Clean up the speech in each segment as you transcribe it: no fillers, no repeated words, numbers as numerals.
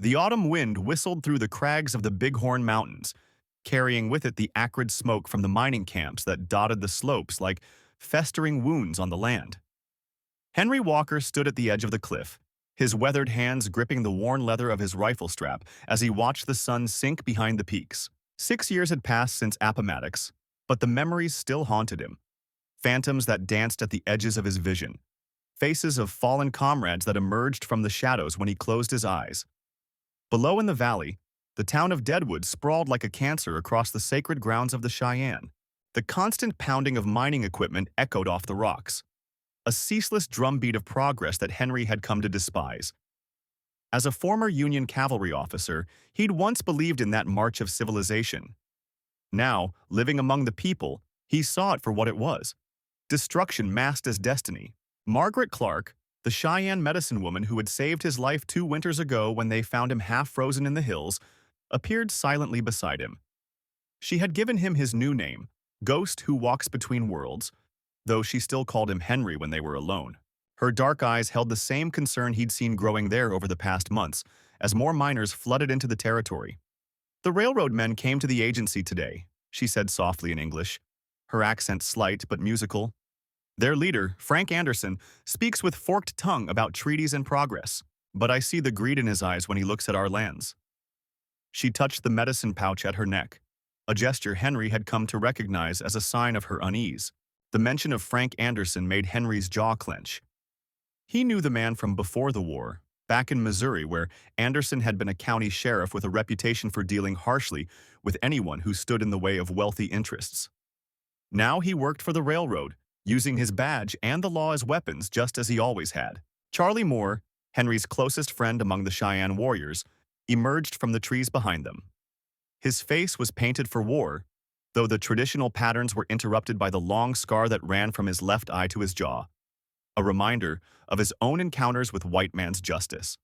The autumn wind whistled through the crags of the Bighorn Mountains, carrying with it the acrid smoke from the mining camps that dotted the slopes like festering wounds on the land. Henry Walker stood at the edge of the cliff, his weathered hands gripping the worn leather of his rifle strap as he watched the sun sink behind the peaks. 6 years had passed since Appomattox, but the memories still haunted him. Phantoms that danced at the edges of his vision. Faces of fallen comrades that emerged from the shadows when he closed his eyes. Below in the valley, the town of Deadwood sprawled like a cancer across the sacred grounds of the Cheyenne. The constant pounding of mining equipment echoed off the rocks, a ceaseless drumbeat of progress that Henry had come to despise. As a former Union cavalry officer, he'd once believed in that march of civilization. Now, living among the people, he saw it for what it was. Destruction masked as destiny. Margaret Clark, the Cheyenne medicine woman who had saved his life 2 winters ago when they found him half frozen in the hills, appeared silently beside him. She had given him his new name, Ghost Who Walks Between Worlds, though she still called him Henry when they were alone. Her dark eyes held the same concern he'd seen growing there over the past months, as more miners flooded into the territory. "The railroad men came to the agency today," she said softly in English, her accent slight but musical. "Their leader, Frank Anderson, speaks with forked tongue about treaties and progress, but I see the greed in his eyes when he looks at our lands." She touched the medicine pouch at her neck, a gesture Henry had come to recognize as a sign of her unease. The mention of Frank Anderson made Henry's jaw clench. He knew the man from before the war, back in Missouri, where Anderson had been a county sheriff with a reputation for dealing harshly with anyone who stood in the way of wealthy interests. Now he worked for the railroad, using his badge and the law as weapons just as he always had. Charlie Moore, Henry's closest friend among the Cheyenne warriors, emerged from the trees behind them. His face was painted for war, though the traditional patterns were interrupted by the long scar that ran from his left eye to his jaw, a reminder of his own encounters with white man's justice.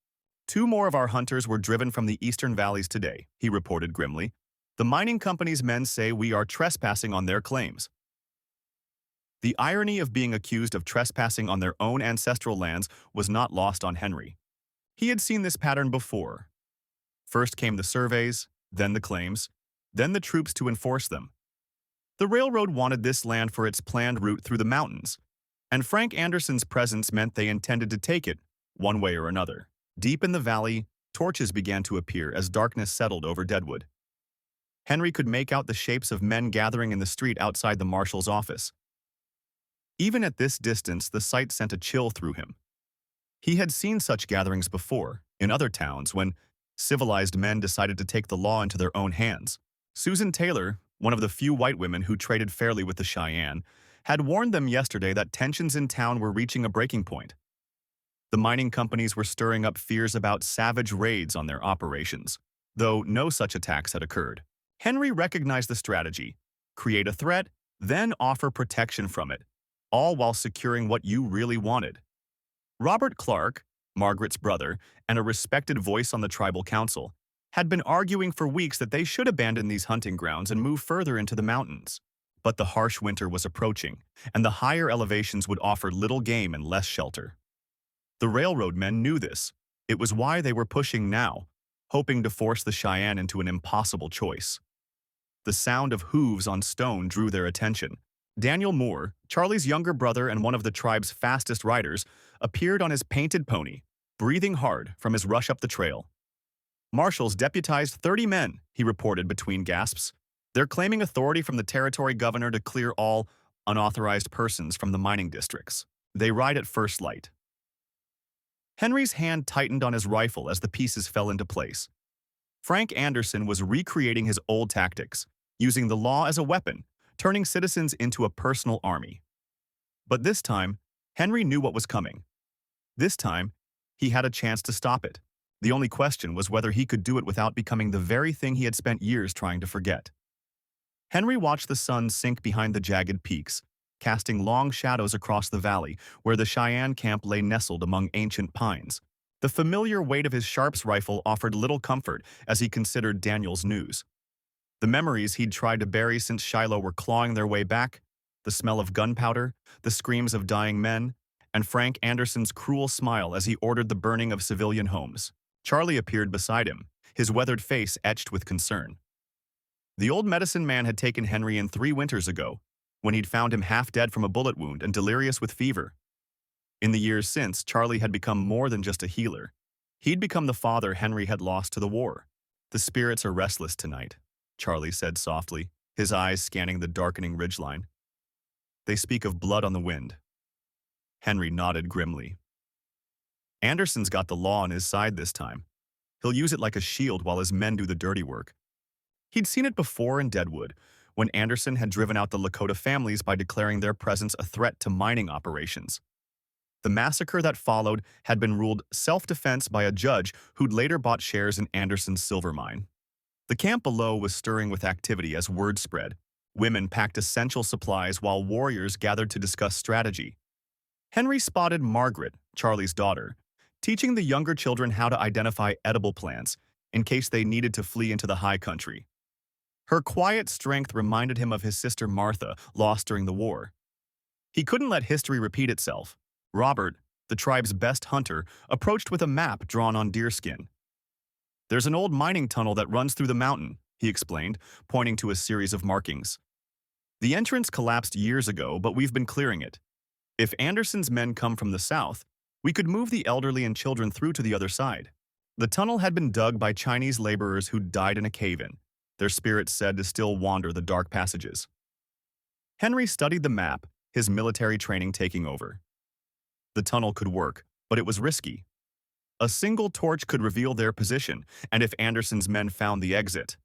"2 more of our hunters were driven from the eastern valleys today," he reported grimly. "The mining company's men say we are trespassing on their claims." The irony of being accused of trespassing on their own ancestral lands was not lost on Henry. He had seen this pattern before. First came the surveys, then the claims, then the troops to enforce them. The railroad wanted this land for its planned route through the mountains, and Frank Anderson's presence meant they intended to take it, one way or another. Deep in the valley, torches began to appear as darkness settled over Deadwood. Henry could make out the shapes of men gathering in the street outside the marshal's office. Even at this distance, the sight sent a chill through him. He had seen such gatherings before, in other towns, when civilized men decided to take the law into their own hands. Susan Taylor, one of the few white women who traded fairly with the Cheyenne, had warned them yesterday that tensions in town were reaching a breaking point. The mining companies were stirring up fears about savage raids on their operations, though no such attacks had occurred. Henry recognized the strategy: create a threat, then offer protection from it, all while securing what you really wanted. Robert Clark, Margaret's brother, and a respected voice on the tribal council, had been arguing for weeks that they should abandon these hunting grounds and move further into the mountains. But the harsh winter was approaching, and the higher elevations would offer little game and less shelter. The railroad men knew this. It was why they were pushing now, hoping to force the Cheyenne into an impossible choice. The sound of hooves on stone drew their attention. Daniel Moore, Charlie's younger brother and one of the tribe's fastest riders, appeared on his painted pony, breathing hard from his rush up the trail. "Marshals deputized 30 men," he reported between gasps. "They're claiming authority from the territory governor to clear all unauthorized persons from the mining districts. They ride at first light." Henry's hand tightened on his rifle as the pieces fell into place. Frank Anderson was recreating his old tactics, using the law as a weapon, turning citizens into a personal army. But this time, Henry knew what was coming. This time, he had a chance to stop it. The only question was whether he could do it without becoming the very thing he had spent years trying to forget. Henry watched the sun sink behind the jagged peaks, casting long shadows across the valley where the Cheyenne camp lay nestled among ancient pines. The familiar weight of his Sharps rifle offered little comfort as he considered Daniel's news. The memories he'd tried to bury since Shiloh were clawing their way back, the smell of gunpowder, the screams of dying men, and Frank Anderson's cruel smile as he ordered the burning of civilian homes. Charlie appeared beside him, his weathered face etched with concern. The old medicine man had taken Henry in 3 winters ago, when he'd found him half dead from a bullet wound and delirious with fever. In the years since, Charlie had become more than just a healer. He'd become the father Henry had lost to the war. "The spirits are restless tonight," Charlie said softly, his eyes scanning the darkening ridgeline. "They speak of blood on the wind." Henry nodded grimly. "Anderson's got the law on his side this time. He'll use it like a shield while his men do the dirty work." He'd seen it before in Deadwood, when Anderson had driven out the Lakota families by declaring their presence a threat to mining operations. The massacre that followed had been ruled self-defense by a judge who'd later bought shares in Anderson's silver mine. The camp below was stirring with activity as word spread. Women packed essential supplies while warriors gathered to discuss strategy. Henry spotted Margaret, Charlie's daughter, teaching the younger children how to identify edible plants in case they needed to flee into the high country. Her quiet strength reminded him of his sister Martha, lost during the war. He couldn't let history repeat itself. Robert, the tribe's best hunter, approached with a map drawn on deerskin. "There's an old mining tunnel that runs through the mountain," he explained, pointing to a series of markings. "The entrance collapsed years ago, but we've been clearing it. If Anderson's men come from the south, we could move the elderly and children through to the other side." The tunnel had been dug by Chinese laborers who died in a cave-in, their spirits said to still wander the dark passages. Henry studied the map, his military training taking over. The tunnel could work, but it was risky. A single torch could reveal their position, and if Anderson's men found the exit.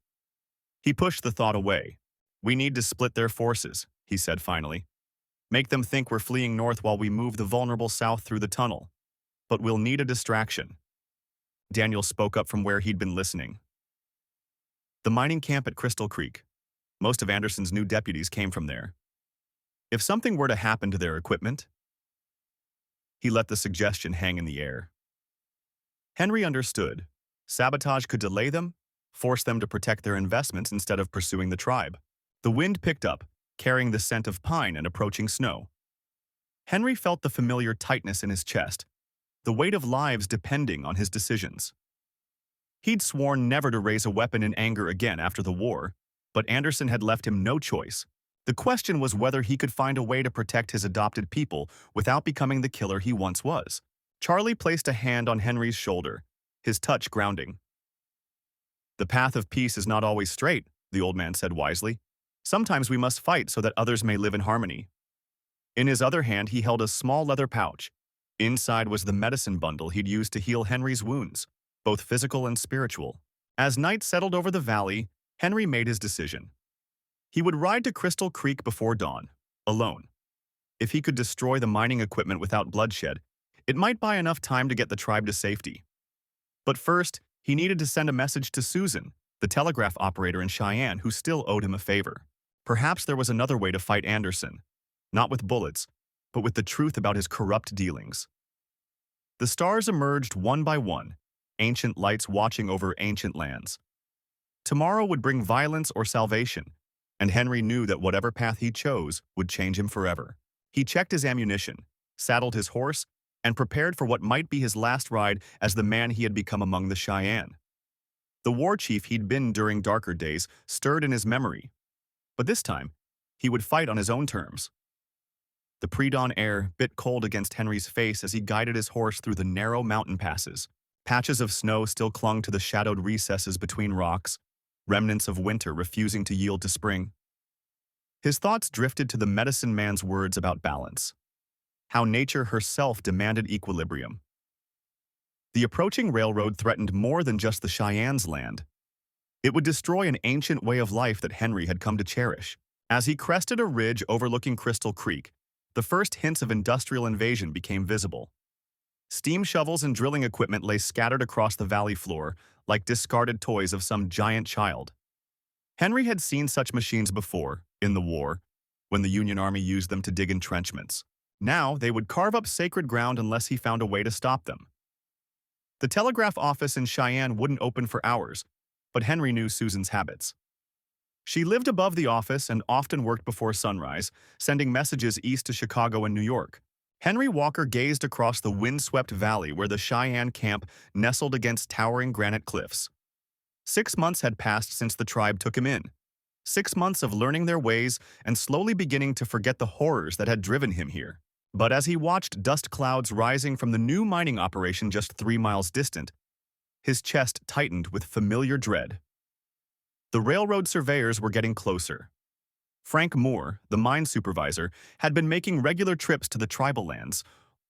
He pushed the thought away. "We need to split their forces," he said finally. "Make them think we're fleeing north while we move the vulnerable south through the tunnel. But we'll need a distraction." Daniel spoke up from where he'd been listening. "The mining camp at Crystal Creek. Most of Anderson's new deputies came from there. If something were to happen to their equipment..." He let the suggestion hang in the air. Henry understood. Sabotage could delay them, force them to protect their investments instead of pursuing the tribe. The wind picked up, carrying the scent of pine and approaching snow. Henry felt the familiar tightness in his chest, the weight of lives depending on his decisions. He'd sworn never to raise a weapon in anger again after the war, but Anderson had left him no choice. The question was whether he could find a way to protect his adopted people without becoming the killer he once was. Charlie placed a hand on Henry's shoulder, his touch grounding. "The path of peace is not always straight," the old man said wisely. "Sometimes we must fight so that others may live in harmony." In his other hand, he held a small leather pouch. Inside was the medicine bundle he'd used to heal Henry's wounds, both physical and spiritual. As night settled over the valley, Henry made his decision. He would ride to Crystal Creek before dawn, alone. If he could destroy the mining equipment without bloodshed, it might buy enough time to get the tribe to safety. But first, he needed to send a message to Susan, the telegraph operator in Cheyenne who still owed him a favor. Perhaps there was another way to fight Anderson, not with bullets, but with the truth about his corrupt dealings. The stars emerged one by one, ancient lights watching over ancient lands. Tomorrow would bring violence or salvation, and Henry knew that whatever path he chose would change him forever. He checked his ammunition, saddled his horse, and prepared for what might be his last ride as the man he had become among the Cheyenne. The war chief he'd been during darker days stirred in his memory, but this time, he would fight on his own terms. The pre-dawn air bit cold against Henry's face as he guided his horse through the narrow mountain passes. Patches of snow still clung to the shadowed recesses between rocks, remnants of winter refusing to yield to spring. His thoughts drifted to the medicine man's words about balance, how nature herself demanded equilibrium. The approaching railroad threatened more than just the Cheyenne's land. It would destroy an ancient way of life that Henry had come to cherish. As he crested a ridge overlooking Crystal Creek, the first hints of industrial invasion became visible. Steam shovels and drilling equipment lay scattered across the valley floor, like discarded toys of some giant child. Henry had seen such machines before, in the war, when the Union Army used them to dig entrenchments. Now they would carve up sacred ground unless he found a way to stop them. The telegraph office in Cheyenne wouldn't open for hours, but Henry knew Susan's habits. She lived above the office and often worked before sunrise, sending messages east to Chicago and New York. Henry Walker gazed across the windswept valley where the Cheyenne camp nestled against towering granite cliffs. 6 months had passed since the tribe took him in. 6 months of learning their ways and slowly beginning to forget the horrors that had driven him here. But as he watched dust clouds rising from the new mining operation just 3 miles distant, his chest tightened with familiar dread. The railroad surveyors were getting closer. Frank Moore, the mine supervisor, had been making regular trips to the tribal lands,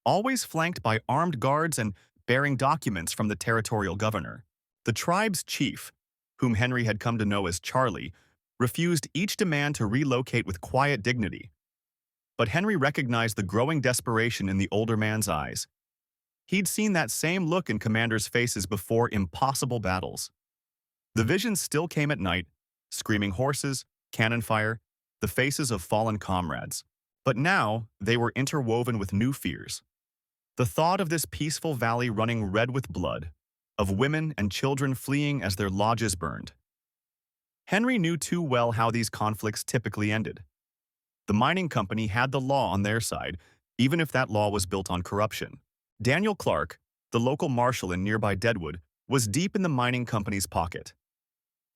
always flanked by armed guards and bearing documents from the territorial governor. The tribe's chief, whom Henry had come to know as Charlie, refused each demand to relocate with quiet dignity. But Henry recognized the growing desperation in the older man's eyes. He'd seen that same look in commanders' faces before impossible battles. The visions still came at night, screaming horses, cannon fire, the faces of fallen comrades. But now they were interwoven with new fears. The thought of this peaceful valley running red with blood, of women and children fleeing as their lodges burned. Henry knew too well how these conflicts typically ended. The mining company had the law on their side, even if that law was built on corruption. Daniel Clark, the local marshal in nearby Deadwood, was deep in the mining company's pocket.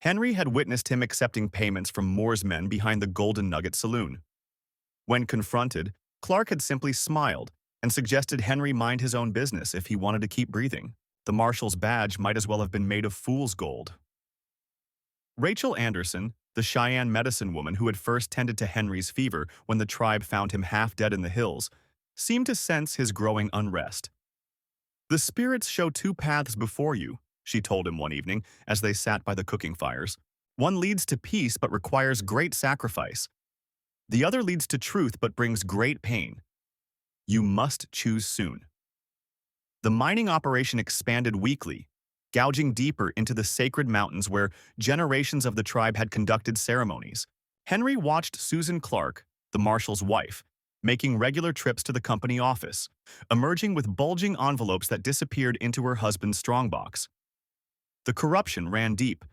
Henry had witnessed him accepting payments from Moore's men behind the Golden Nugget Saloon. When confronted, Clark had simply smiled and suggested Henry mind his own business if he wanted to keep breathing. The marshal's badge might as well have been made of fool's gold. Rachel Anderson, the Cheyenne medicine woman who had first tended to Henry's fever when the tribe found him half dead in the hills, seemed to sense his growing unrest. "The spirits show two paths before you," she told him one evening as they sat by the cooking fires. "One leads to peace but requires great sacrifice. The other leads to truth but brings great pain. You must choose soon." The mining operation expanded weekly, gouging deeper into the sacred mountains where generations of the tribe had conducted ceremonies. Henry watched Susan Clark, the marshal's wife, making regular trips to the company office, emerging with bulging envelopes that disappeared into her husband's strongbox. The corruption ran deep,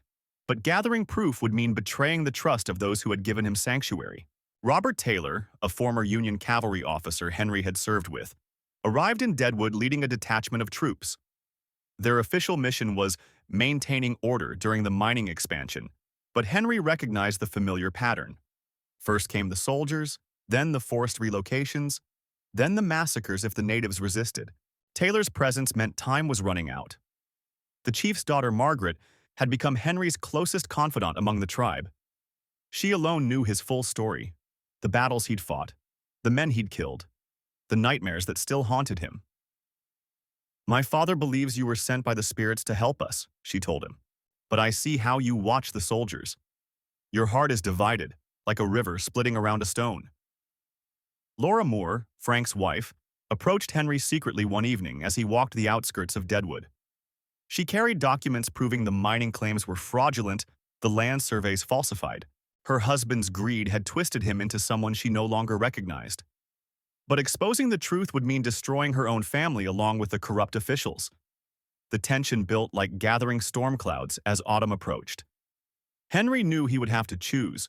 but gathering proof would mean betraying the trust of those who had given him sanctuary. Robert Taylor, a former Union cavalry officer Henry had served with, arrived in Deadwood leading a detachment of troops. Their official mission was maintaining order during the mining expansion, but Henry recognized the familiar pattern. First came the soldiers, then the forced relocations, then the massacres if the natives resisted. Taylor's presence meant time was running out. The chief's daughter, Margaret, had become Henry's closest confidant among the tribe. She alone knew his full story, the battles he'd fought, the men he'd killed, the nightmares that still haunted him. "My father believes you were sent by the spirits to help us," she told him. "But I see how you watch the soldiers. Your heart is divided, like a river splitting around a stone." Laura Moore, Frank's wife, approached Henry secretly one evening as he walked the outskirts of Deadwood. She carried documents proving the mining claims were fraudulent, the land surveys falsified. Her husband's greed had twisted him into someone she no longer recognized. But exposing the truth would mean destroying her own family along with the corrupt officials. The tension built like gathering storm clouds as autumn approached. Henry knew he would have to choose: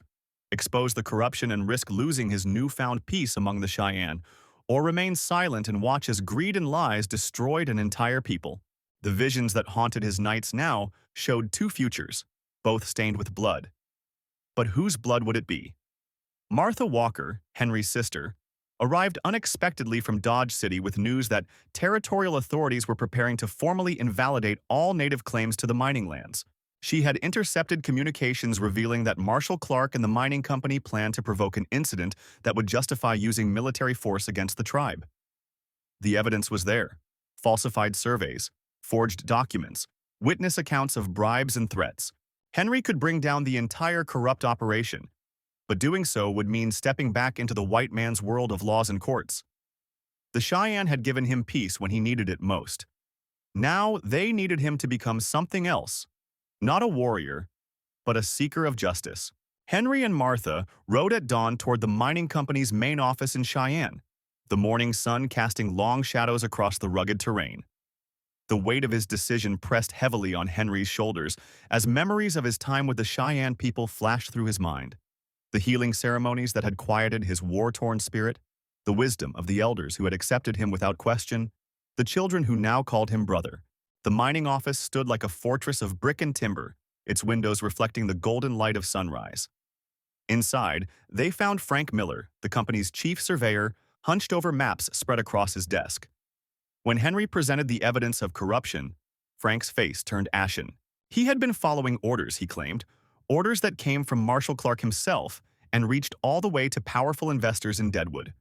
expose the corruption and risk losing his newfound peace among the Cheyenne, or remain silent and watch as greed and lies destroyed an entire people. The visions that haunted his nights now showed two futures, both stained with blood. But whose blood would it be? Martha Walker, Henry's sister, arrived unexpectedly from Dodge City with news that territorial authorities were preparing to formally invalidate all native claims to the mining lands. She had intercepted communications revealing that Marshal Clark and the mining company planned to provoke an incident that would justify using military force against the tribe. The evidence was there: falsified surveys, forged documents, witness accounts of bribes and threats. Henry could bring down the entire corrupt operation, but doing so would mean stepping back into the white man's world of laws and courts. The Cheyenne had given him peace when he needed it most. Now they needed him to become something else. Not a warrior, but a seeker of justice. Henry and Martha rode at dawn toward the mining company's main office in Cheyenne, the morning sun casting long shadows across the rugged terrain. The weight of his decision pressed heavily on Henry's shoulders as memories of his time with the Cheyenne people flashed through his mind. The healing ceremonies that had quieted his war-torn spirit, the wisdom of the elders who had accepted him without question, the children who now called him brother. The mining office stood like a fortress of brick and timber, its windows reflecting the golden light of sunrise. Inside, they found Frank Miller, the company's chief surveyor, hunched over maps spread across his desk. When Henry presented the evidence of corruption, Frank's face turned ashen. He had been following orders, he claimed, orders that came from Marshall Clark himself and reached all the way to powerful investors in Deadwood.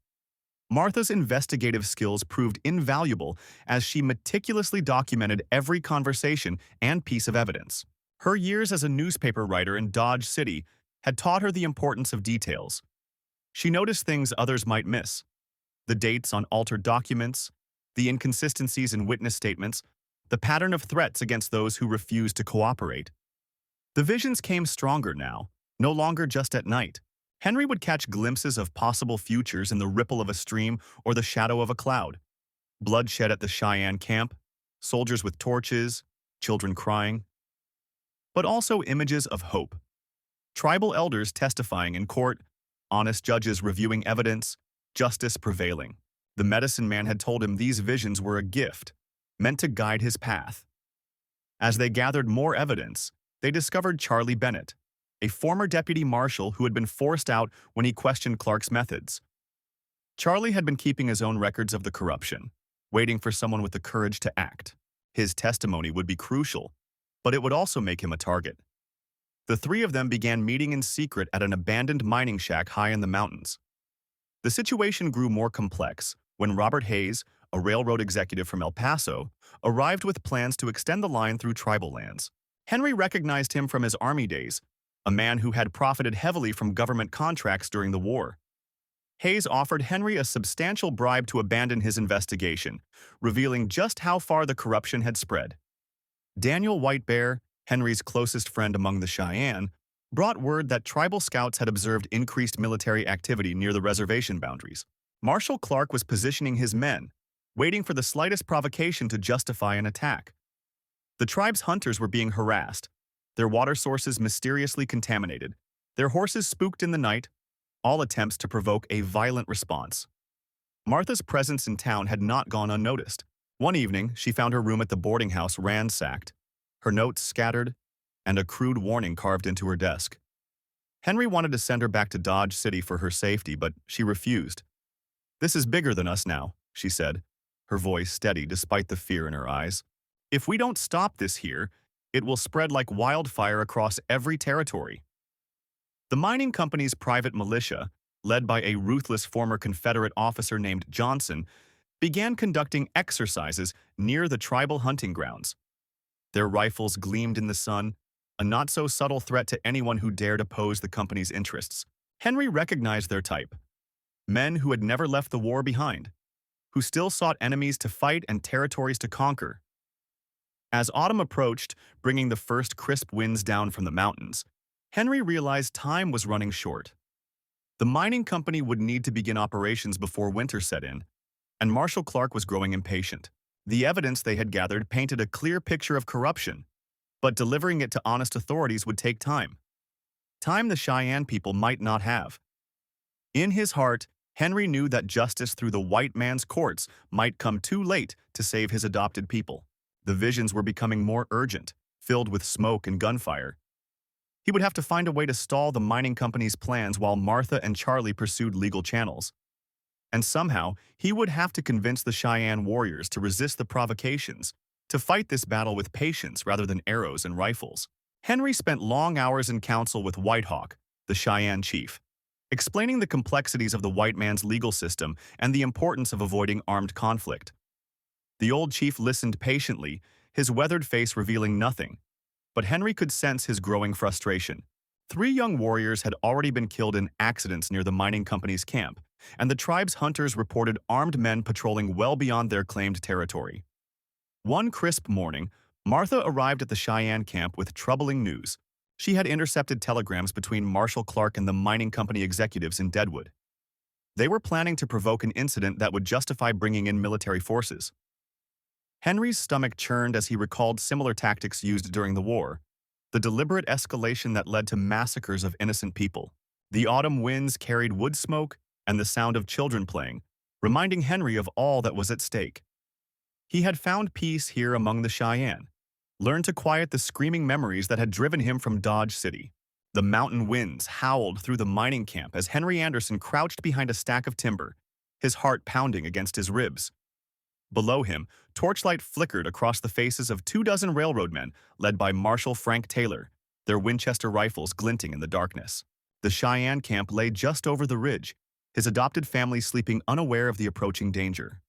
Martha's investigative skills proved invaluable as she meticulously documented every conversation and piece of evidence. Her years as a newspaper writer in Dodge City had taught her the importance of details. She noticed things others might miss: the dates on altered documents, the inconsistencies in witness statements, the pattern of threats against those who refused to cooperate. The visions came stronger now, no longer just at night. Henry would catch glimpses of possible futures in the ripple of a stream or the shadow of a cloud. Bloodshed at the Cheyenne camp, soldiers with torches, children crying. But also images of hope. Tribal elders testifying in court, honest judges reviewing evidence, justice prevailing. The medicine man had told him these visions were a gift, meant to guide his path. As they gathered more evidence, they discovered Charlie Bennett, a former deputy marshal who had been forced out when he questioned Clark's methods. Charlie had been keeping his own records of the corruption, waiting for someone with the courage to act. His testimony would be crucial, but it would also make him a target. The three of them began meeting in secret at an abandoned mining shack high in the mountains. The situation grew more complex when Robert Hayes, a railroad executive from El Paso, arrived with plans to extend the line through tribal lands. Henry recognized him from his army days, a man who had profited heavily from government contracts during the war. Hayes offered Henry a substantial bribe to abandon his investigation, revealing just how far the corruption had spread. Daniel White Bear, Henry's closest friend among the Cheyenne, brought word that tribal scouts had observed increased military activity near the reservation boundaries. Marshall Clark was positioning his men, waiting for the slightest provocation to justify an attack. The tribe's hunters were being harassed, their water sources mysteriously contaminated, their horses spooked in the night, all attempts to provoke a violent response. Martha's presence in town had not gone unnoticed. One evening, she found her room at the boarding house ransacked, her notes scattered, and a crude warning carved into her desk. Henry wanted to send her back to Dodge City for her safety, but she refused. "This is bigger than us now," she said, her voice steady despite the fear in her eyes. "If we don't stop this here, it will spread like wildfire across every territory." The mining company's private militia, led by a ruthless former Confederate officer named Johnson, began conducting exercises near the tribal hunting grounds. Their rifles gleamed in the sun, a not-so-subtle threat to anyone who dared oppose the company's interests. Henry recognized their type: men who had never left the war behind, who still sought enemies to fight and territories to conquer. As autumn approached, bringing the first crisp winds down from the mountains, Henry realized time was running short. The mining company would need to begin operations before winter set in, and Marshall Clark was growing impatient. The evidence they had gathered painted a clear picture of corruption, but delivering it to honest authorities would take time. Time the Cheyenne people might not have. In his heart, Henry knew that justice through the white man's courts might come too late to save his adopted people. The visions were becoming more urgent, filled with smoke and gunfire. He would have to find a way to stall the mining company's plans while Martha and Charlie pursued legal channels. And somehow, he would have to convince the Cheyenne warriors to resist the provocations, to fight this battle with patience rather than arrows and rifles. Henry spent long hours in council with Whitehawk, the Cheyenne chief, explaining the complexities of the white man's legal system and the importance of avoiding armed conflict. The old chief listened patiently, his weathered face revealing nothing, but Henry could sense his growing frustration. 3 young warriors had already been killed in accidents near the mining company's camp, and the tribe's hunters reported armed men patrolling well beyond their claimed territory. One crisp morning, Martha arrived at the Cheyenne camp with troubling news. She had intercepted telegrams between Marshall Clark and the mining company executives in Deadwood. They were planning to provoke an incident that would justify bringing in military forces. Henry's stomach churned as he recalled similar tactics used during the war, the deliberate escalation that led to massacres of innocent people. The autumn winds carried wood smoke and the sound of children playing, reminding Henry of all that was at stake. He had found peace here among the Cheyenne, learned to quiet the screaming memories that had driven him from Dodge City. The mountain winds howled through the mining camp as Henry Anderson crouched behind a stack of timber, his heart pounding against his ribs. Below him, torchlight flickered across the faces of 24 railroad men led by Marshal Frank Taylor, their Winchester rifles glinting in the darkness. The Cheyenne camp lay just over the ridge, his adopted family sleeping unaware of the approaching danger.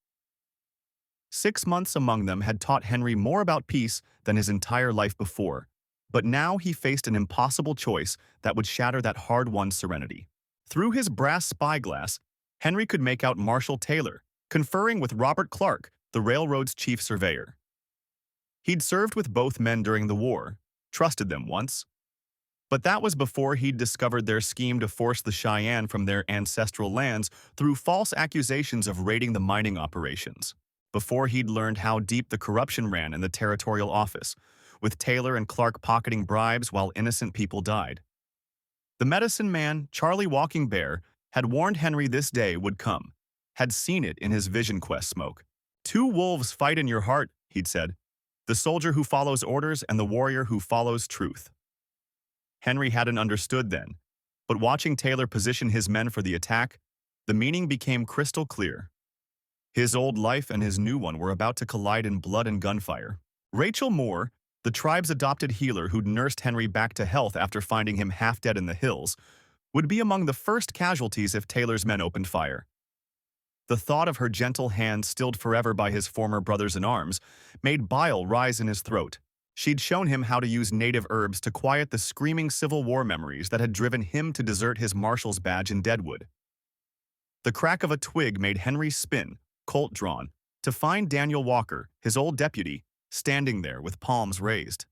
6 months among them had taught Henry more about peace than his entire life before, but now he faced an impossible choice that would shatter that hard-won serenity. Through his brass spyglass, Henry could make out Marshal Taylor, conferring with Robert Clark, the railroad's chief surveyor. He'd served with both men during the war, trusted them once. But that was before he'd discovered their scheme to force the Cheyenne from their ancestral lands through false accusations of raiding the mining operations. Before he'd learned how deep the corruption ran in the territorial office, with Taylor and Clark pocketing bribes while innocent people died. The medicine man, Charlie Walking Bear, had warned Henry this day would come, had seen it in his vision quest smoke. "Two wolves fight in your heart," he'd said, "the soldier who follows orders and the warrior who follows truth." Henry hadn't understood then, but watching Taylor position his men for the attack, the meaning became crystal clear. His old life and his new one were about to collide in blood and gunfire. Rachel Moore, the tribe's adopted healer who'd nursed Henry back to health after finding him half dead in the hills, would be among the first casualties if Taylor's men opened fire. The thought of her gentle hand stilled forever by his former brothers-in-arms made bile rise in his throat. She'd shown him how to use native herbs to quiet the screaming Civil War memories that had driven him to desert his marshal's badge in Deadwood. The crack of a twig made Henry spin, Colt drawn, to find Daniel Walker, his old deputy, standing there with palms raised.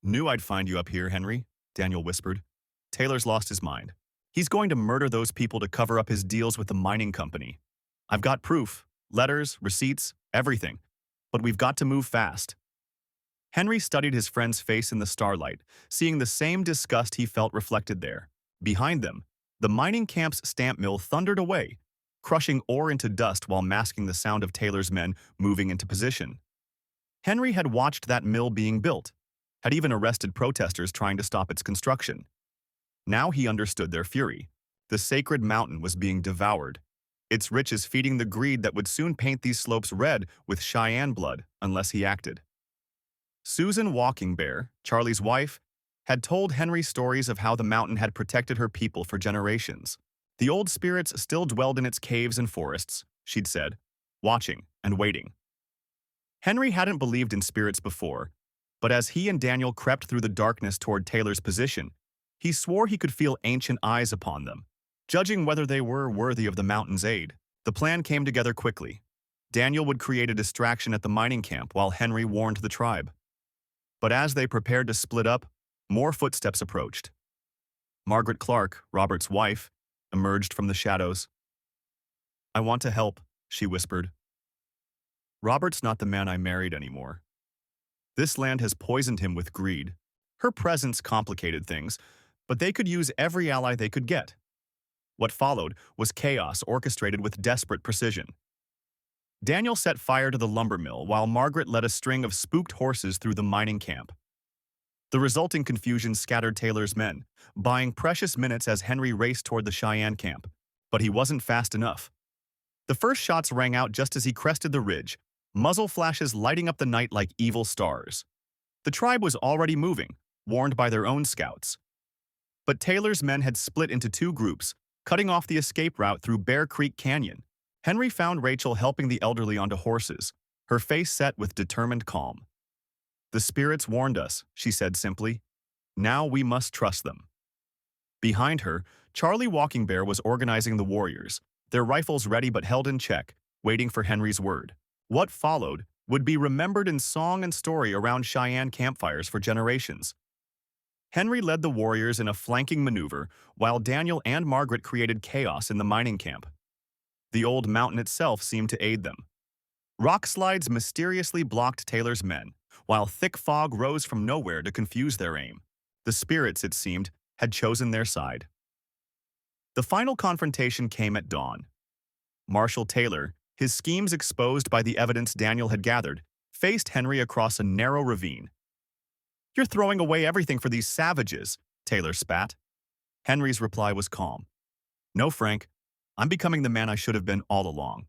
"Knew I'd find you up here, Henry," Daniel whispered. "Taylor's lost his mind. He's going to murder those people to cover up his deals with the mining company. I've got proof, letters, receipts, everything. But we've got to move fast." Henry studied his friend's face in the starlight, seeing the same disgust he felt reflected there. Behind them, the mining camp's stamp mill thundered away, crushing ore into dust while masking the sound of Taylor's men moving into position. Henry had watched that mill being built, had even arrested protesters trying to stop its construction. Now he understood their fury. The sacred mountain was being devoured, its riches feeding the greed that would soon paint these slopes red with Cheyenne blood unless he acted. Susan Walking Bear, Charlie's wife, had told Henry stories of how the mountain had protected her people for generations. The old spirits still dwelled in its caves and forests, she'd said, watching and waiting. Henry hadn't believed in spirits before, but as he and Daniel crept through the darkness toward Taylor's position, he swore he could feel ancient eyes upon them, judging whether they were worthy of the mountain's aid. The plan came together quickly. Daniel would create a distraction at the mining camp while Henry warned the tribe. But as they prepared to split up, more footsteps approached. Margaret Clark, Robert's wife, emerged from the shadows. "I want to help," she whispered. "Robert's not the man I married anymore. This land has poisoned him with greed." Her presence complicated things, but they could use every ally they could get. What followed was chaos orchestrated with desperate precision. Daniel set fire to the lumber mill while Margaret led a string of spooked horses through the mining camp. The resulting confusion scattered Taylor's men, buying precious minutes as Henry raced toward the Cheyenne camp. But he wasn't fast enough. The first shots rang out just as he crested the ridge, muzzle flashes lighting up the night like evil stars. The tribe was already moving, warned by their own scouts. But Taylor's men had split into two groups, cutting off the escape route through Bear Creek Canyon. Henry found Rachel helping the elderly onto horses, her face set with determined calm. "The spirits warned us," she said simply. "Now we must trust them." Behind her, Charlie Walking Bear was organizing the warriors, their rifles ready but held in check, waiting for Henry's word. What followed would be remembered in song and story around Cheyenne campfires for generations. Henry led the warriors in a flanking maneuver, while Daniel and Margaret created chaos in the mining camp. The old mountain itself seemed to aid them. Rock slides mysteriously blocked Taylor's men, while thick fog rose from nowhere to confuse their aim. The spirits, it seemed, had chosen their side. The final confrontation came at dawn. Marshal Taylor, his schemes exposed by the evidence Daniel had gathered, faced Henry across a narrow ravine. "You're throwing away everything for these savages," Taylor spat. Henry's reply was calm. "No, Frank. I'm becoming the man I should have been all along."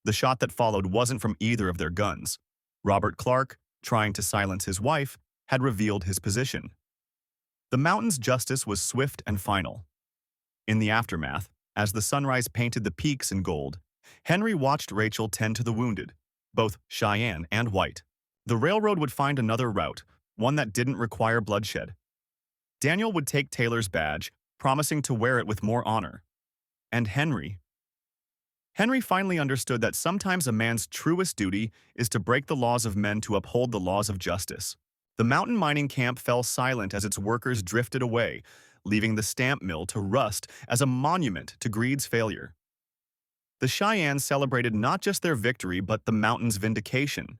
The shot that followed wasn't from either of their guns. Robert Clark, trying to silence his wife, had revealed his position. The mountain's justice was swift and final. In the aftermath, as the sunrise painted the peaks in gold, Henry watched Rachel tend to the wounded, both Cheyenne and white. The railroad would find another route, one that didn't require bloodshed. Daniel would take Taylor's badge, promising to wear it with more honor. And Henry finally understood that sometimes a man's truest duty is to break the laws of men to uphold the laws of justice. The mountain mining camp fell silent as its workers drifted away, leaving the stamp mill to rust as a monument to greed's failure. The Cheyenne celebrated not just their victory but the mountain's vindication.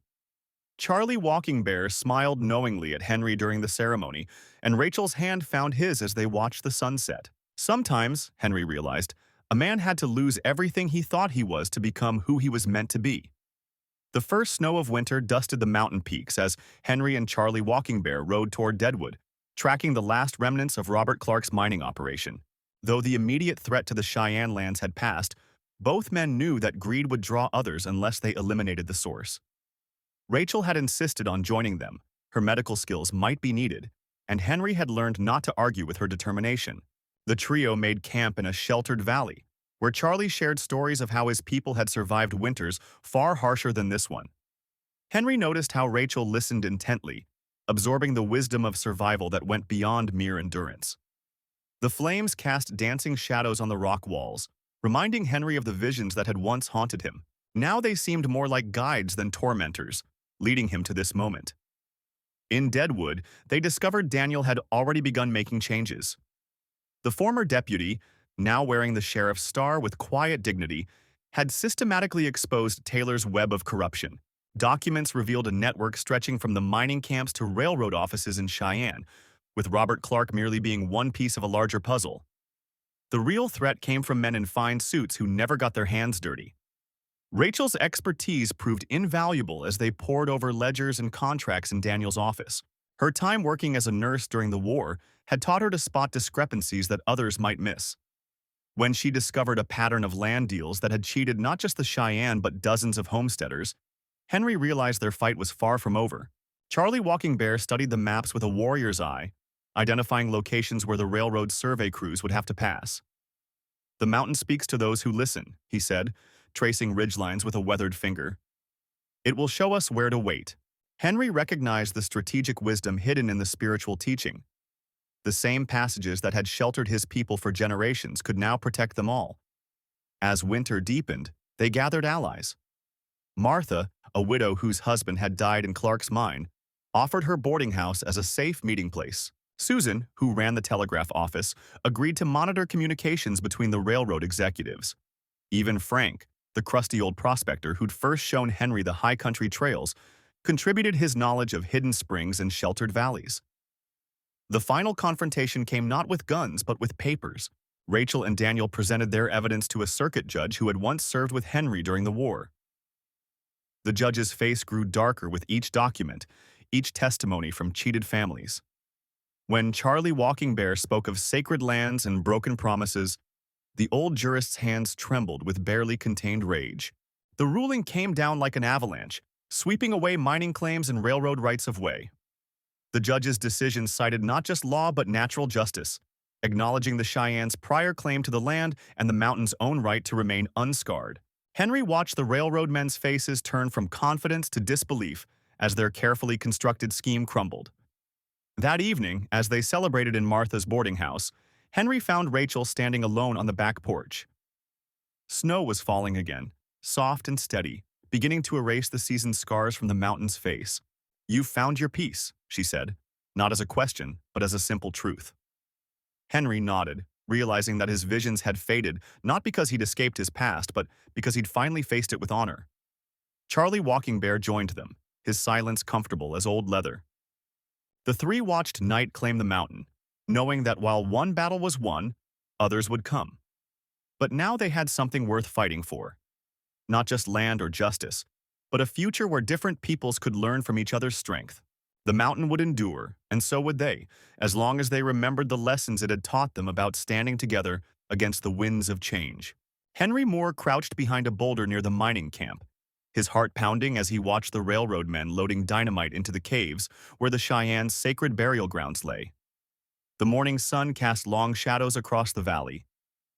Charlie Walking Bear smiled knowingly at Henry during the ceremony, and Rachel's hand found his as they watched the sunset. Sometimes, Henry realized, a man had to lose everything he thought he was to become who he was meant to be. The first snow of winter dusted the mountain peaks as Henry and Charlie Walking Bear rode toward Deadwood, tracking the last remnants of Robert Clark's mining operation. Though the immediate threat to the Cheyenne lands had passed, both men knew that greed would draw others unless they eliminated the source. Rachel had insisted on joining them. Her medical skills might be needed, and Henry had learned not to argue with her determination. The trio made camp in a sheltered valley, where Charlie shared stories of how his people had survived winters far harsher than this one. Henry noticed how Rachel listened intently, absorbing the wisdom of survival that went beyond mere endurance. The flames cast dancing shadows on the rock walls, reminding Henry of the visions that had once haunted him. Now they seemed more like guides than tormentors, leading him to this moment. In Deadwood, they discovered Daniel had already begun making changes. The former deputy, now wearing the sheriff's star with quiet dignity, had systematically exposed Taylor's web of corruption. Documents revealed a network stretching from the mining camps to railroad offices in Cheyenne, with Robert Clark merely being one piece of a larger puzzle. The real threat came from men in fine suits who never got their hands dirty. Rachel's expertise proved invaluable as they pored over ledgers and contracts in Daniel's office. Her time working as a nurse during the war had taught her to spot discrepancies that others might miss. When she discovered a pattern of land deals that had cheated not just the Cheyenne but dozens of homesteaders, Henry realized their fight was far from over. Charlie Walking Bear studied the maps with a warrior's eye, identifying locations where the railroad survey crews would have to pass. "The mountain speaks to those who listen," he said, tracing ridgelines with a weathered finger. "It will show us where to wait." Henry recognized the strategic wisdom hidden in the spiritual teaching. The same passages that had sheltered his people for generations could now protect them all. As winter deepened, they gathered allies. Martha, a widow whose husband had died in Clark's mine, offered her boarding house as a safe meeting place. Susan, who ran the telegraph office, agreed to monitor communications between the railroad executives. Even Frank, the crusty old prospector who'd first shown Henry the high country trails, contributed his knowledge of hidden springs and sheltered valleys. The final confrontation came not with guns but with papers. Rachel and Daniel presented their evidence to a circuit judge who had once served with Henry during the war. The judge's face grew darker with each document, each testimony from cheated families. When Charlie Walking Bear spoke of sacred lands and broken promises, the old jurist's hands trembled with barely contained rage. The ruling came down like an avalanche, sweeping away mining claims and railroad rights of way. The judge's decision cited not just law but natural justice, acknowledging the Cheyenne's prior claim to the land and the mountain's own right to remain unscarred. Henry watched the railroad men's faces turn from confidence to disbelief as their carefully constructed scheme crumbled. That evening, as they celebrated in Martha's boarding house, Henry found Rachel standing alone on the back porch. Snow was falling again, soft and steady, beginning to erase the season's scars from the mountain's face. "You've found your peace," she said, not as a question, but as a simple truth. Henry nodded, realizing that his visions had faded, not because he'd escaped his past, but because he'd finally faced it with honor. Charlie Walking Bear joined them, his silence comfortable as old leather. The three watched night claim the mountain, knowing that while one battle was won, others would come. But now they had something worth fighting for. not just land or justice, but a future where different peoples could learn from each other's strength. The mountain would endure, and so would they, as long as they remembered the lessons it had taught them about standing together against the winds of change. Henry Moore crouched behind a boulder near the mining camp, his heart pounding as he watched the railroad men loading dynamite into the caves where the Cheyennes' sacred burial grounds lay. The morning sun cast long shadows across the valley,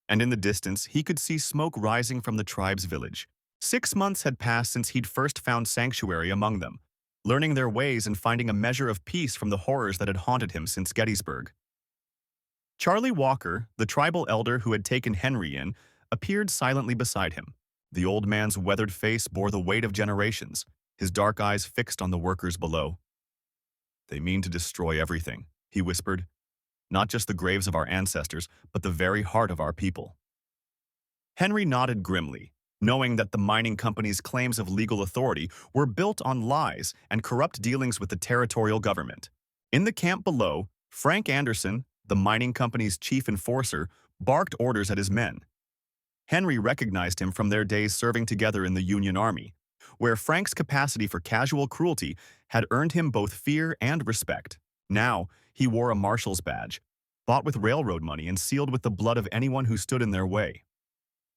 and in the distance he could see smoke rising from the tribe's village. 6 months had passed since he'd first found sanctuary among them, learning their ways and finding a measure of peace from the horrors that had haunted him since Gettysburg. Charlie Walker, the tribal elder who had taken Henry in, appeared silently beside him. The old man's weathered face bore the weight of generations, his dark eyes fixed on the workers below. "They mean to destroy everything," he whispered. "Not just the graves of our ancestors, but the very heart of our people." Henry nodded grimly, knowing that the mining company's claims of legal authority were built on lies and corrupt dealings with the territorial government. In the camp below, Frank Anderson, the mining company's chief enforcer, barked orders at his men. Henry recognized him from their days serving together in the Union Army, where Frank's capacity for casual cruelty had earned him both fear and respect. Now, he wore a marshal's badge, bought with railroad money and sealed with the blood of anyone who stood in their way.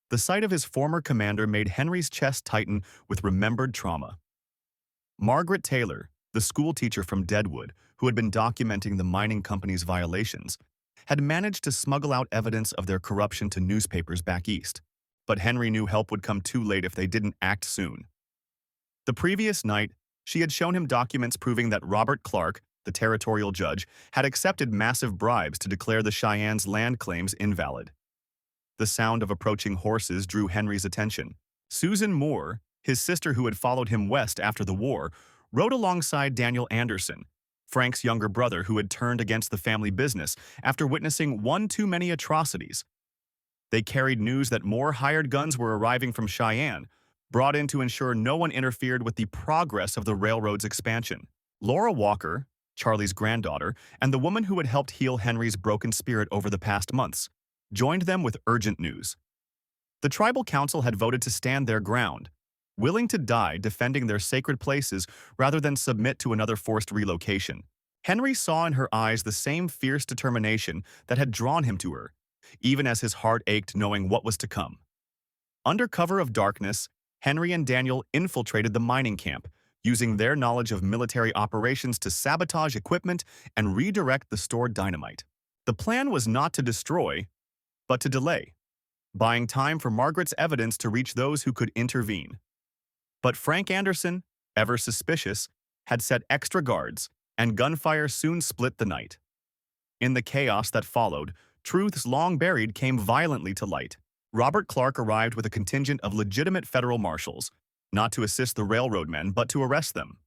The sight of his former commander made Henry's chest tighten with remembered trauma. Margaret Taylor, the schoolteacher from Deadwood, who had been documenting the mining company's violations, had managed to smuggle out evidence of their corruption to newspapers back east. But Henry knew help would come too late if they didn't act soon. The previous night, she had shown him documents proving that Robert Clark, the territorial judge, had accepted massive bribes to declare the Cheyennes' land claims invalid. The sound of approaching horses drew Henry's attention. Susan Moore, his sister who had followed him west after the war, rode alongside Daniel Anderson, Frank's younger brother who had turned against the family business after witnessing one too many atrocities. They carried news that more hired guns were arriving from Cheyenne, brought in to ensure no one interfered with the progress of the railroad's expansion. Laura Walker, Charlie's granddaughter, and the woman who had helped heal Henry's broken spirit over the past months, joined them with urgent news. The tribal council had voted to stand their ground, willing to die defending their sacred places rather than submit to another forced relocation. Henry saw in her eyes the same fierce determination that had drawn him to her, even as his heart ached knowing what was to come. Under cover of darkness, Henry and Daniel infiltrated the mining camp, using their knowledge of military operations to sabotage equipment and redirect the stored dynamite. The plan was not to destroy, but to delay, buying time for Margaret's evidence to reach those who could intervene. But Frank Anderson, ever suspicious, had set extra guards, and gunfire soon split the night. In the chaos that followed, truths long buried came violently to light. Robert Clark arrived with a contingent of legitimate federal marshals, not to assist the railroad men but to arrest them.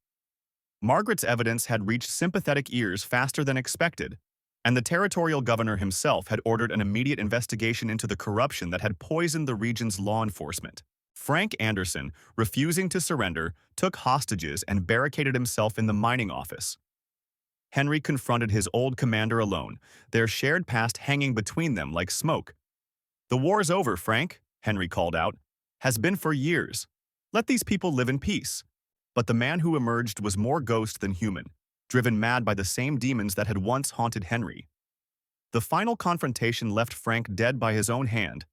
Margaret's evidence had reached sympathetic ears faster than expected, and the territorial governor himself had ordered an immediate investigation into the corruption that had poisoned the region's law enforcement. Frank Anderson, refusing to surrender, took hostages and barricaded himself in the mining office. Henry confronted his old commander alone, their shared past hanging between them like smoke. "The war's over, Frank," Henry called out. "Has been for years. Let these people live in peace." But the man who emerged was more ghost than human, driven mad by the same demons that had once haunted Henry. The final confrontation left Frank dead by his own hand,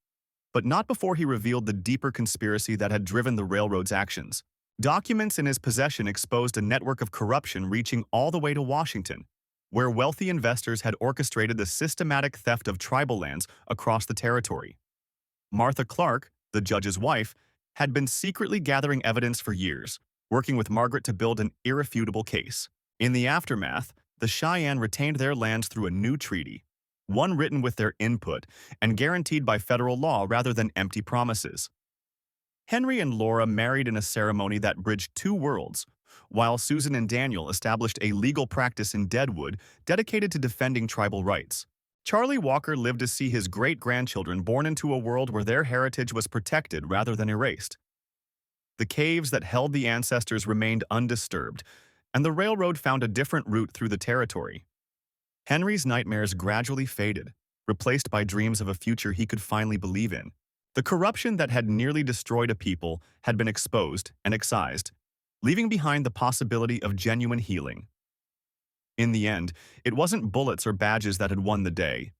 but not before he revealed the deeper conspiracy that had driven the railroad's actions. Documents in his possession exposed a network of corruption reaching all the way to Washington, where wealthy investors had orchestrated the systematic theft of tribal lands across the territory. Martha Clark, the judge's wife, had been secretly gathering evidence for years, working with Margaret to build an irrefutable case. In the aftermath, the Cheyenne retained their lands through a new treaty, one written with their input and guaranteed by federal law rather than empty promises. Henry and Laura married in a ceremony that bridged two worlds, while Susan and Daniel established a legal practice in Deadwood dedicated to defending tribal rights. Charlie Walker lived to see his great-grandchildren born into a world where their heritage was protected rather than erased. The caves that held the ancestors remained undisturbed, and the railroad found a different route through the territory. Henry's nightmares gradually faded, replaced by dreams of a future he could finally believe in. The corruption that had nearly destroyed a people had been exposed and excised, leaving behind the possibility of genuine healing. In the end, it wasn't bullets or badges that had won the day,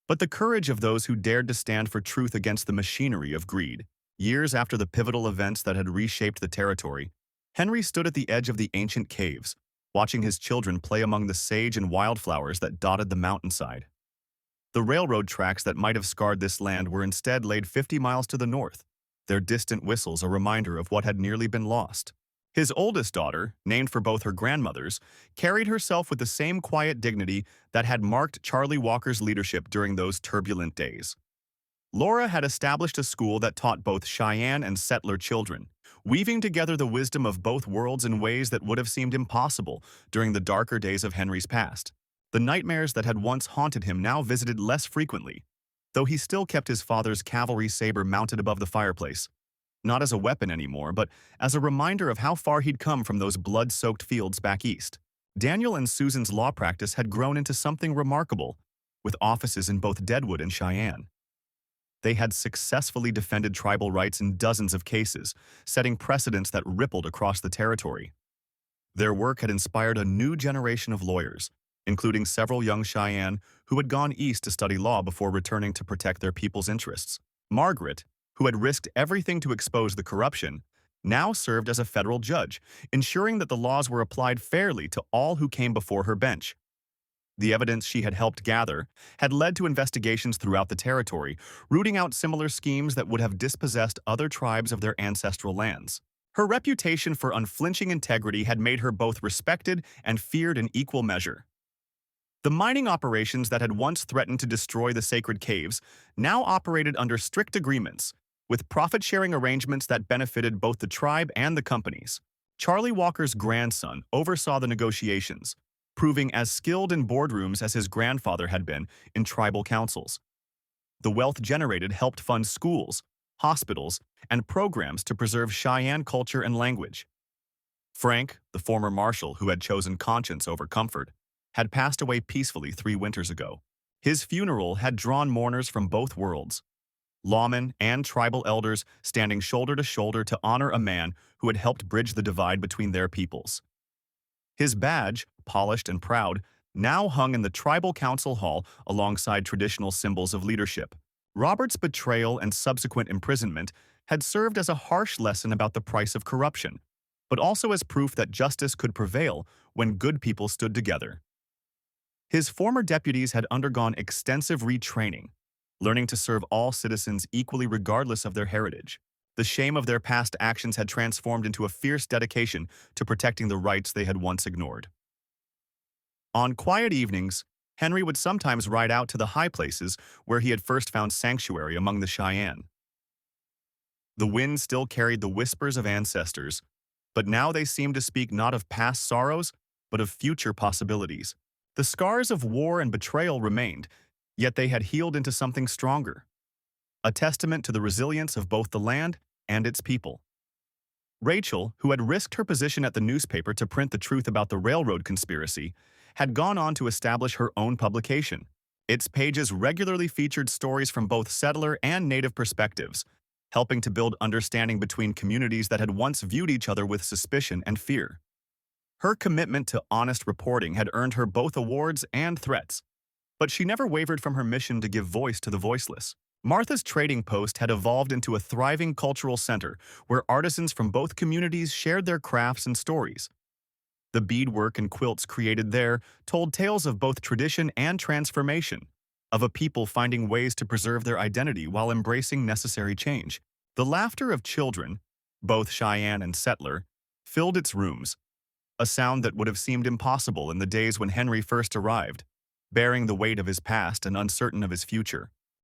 but the courage of those who dared to stand for truth against the machinery of greed. Years after the pivotal events that had reshaped the territory, Henry stood at the edge of the ancient caves, watching his children play among the sage and wildflowers that dotted the mountainside. The railroad tracks that might have scarred this land were instead laid 50 miles to the north, their distant whistles a reminder of what had nearly been lost. His oldest daughter, named for both her grandmothers, carried herself with the same quiet dignity that had marked Charlie Walker's leadership during those turbulent days. Laura had established a school that taught both Cheyenne and settler children, weaving together the wisdom of both worlds in ways that would have seemed impossible during the darker days of Henry's past. The nightmares that had once haunted him now visited less frequently, though he still kept his father's cavalry saber mounted above the fireplace, not as a weapon anymore, but as a reminder of how far he'd come from those blood-soaked fields back east. Daniel and Susan's law practice had grown into something remarkable, with offices in both Deadwood and Cheyenne. They had successfully defended tribal rights in dozens of cases, setting precedents that rippled across the territory. Their work had inspired a new generation of lawyers, including several young Cheyenne who had gone east to study law before returning to protect their people's interests. Margaret, who had risked everything to expose the corruption, now served as a federal judge, ensuring that the laws were applied fairly to all who came before her bench. The evidence she had helped gather had led to investigations throughout the territory, rooting out similar schemes that would have dispossessed other tribes of their ancestral lands. Her reputation for unflinching integrity had made her both respected and feared in equal measure. The mining operations that had once threatened to destroy the sacred caves now operated under strict agreements, with profit-sharing arrangements that benefited both the tribe and the companies. Charlie Walker's grandson oversaw the negotiations, proving as skilled in boardrooms as his grandfather had been in tribal councils. The wealth generated helped fund schools, hospitals, and programs to preserve Cheyenne culture and language. Frank, the former marshal who had chosen conscience over comfort, had passed away peacefully 3 winters ago. His funeral had drawn mourners from both worlds, lawmen and tribal elders standing shoulder to shoulder to honor a man who had helped bridge the divide between their peoples. His badge, polished and proud, now hung in the tribal council hall alongside traditional symbols of leadership. Robert's betrayal and subsequent imprisonment had served as a harsh lesson about the price of corruption, but also as proof that justice could prevail when good people stood together. His former deputies had undergone extensive retraining, learning to serve all citizens equally regardless of their heritage. The shame of their past actions had transformed into a fierce dedication to protecting the rights they had once ignored. On quiet evenings, Henry would sometimes ride out to the high places where he had first found sanctuary among the Cheyenne. The wind still carried the whispers of ancestors, but now they seemed to speak not of past sorrows, but of future possibilities. The scars of war and betrayal remained, yet they had healed into something stronger, a testament to the resilience of both the land and its people. Rachel, who had risked her position at the newspaper to print the truth about the railroad conspiracy, had gone on to establish her own publication. Its pages regularly featured stories from both settler and native perspectives, helping to build understanding between communities that had once viewed each other with suspicion and fear. Her commitment to honest reporting had earned her both awards and threats, but she never wavered from her mission to give voice to the voiceless. Martha's Trading Post had evolved into a thriving cultural center where artisans from both communities shared their crafts and stories. The beadwork and quilts created there told tales of both tradition and transformation, of a people finding ways to preserve their identity while embracing necessary change. The laughter of children, both Cheyenne and settler, filled its rooms, a sound that would have seemed impossible in the days when Henry first arrived, bearing the weight of his past and uncertain of his future.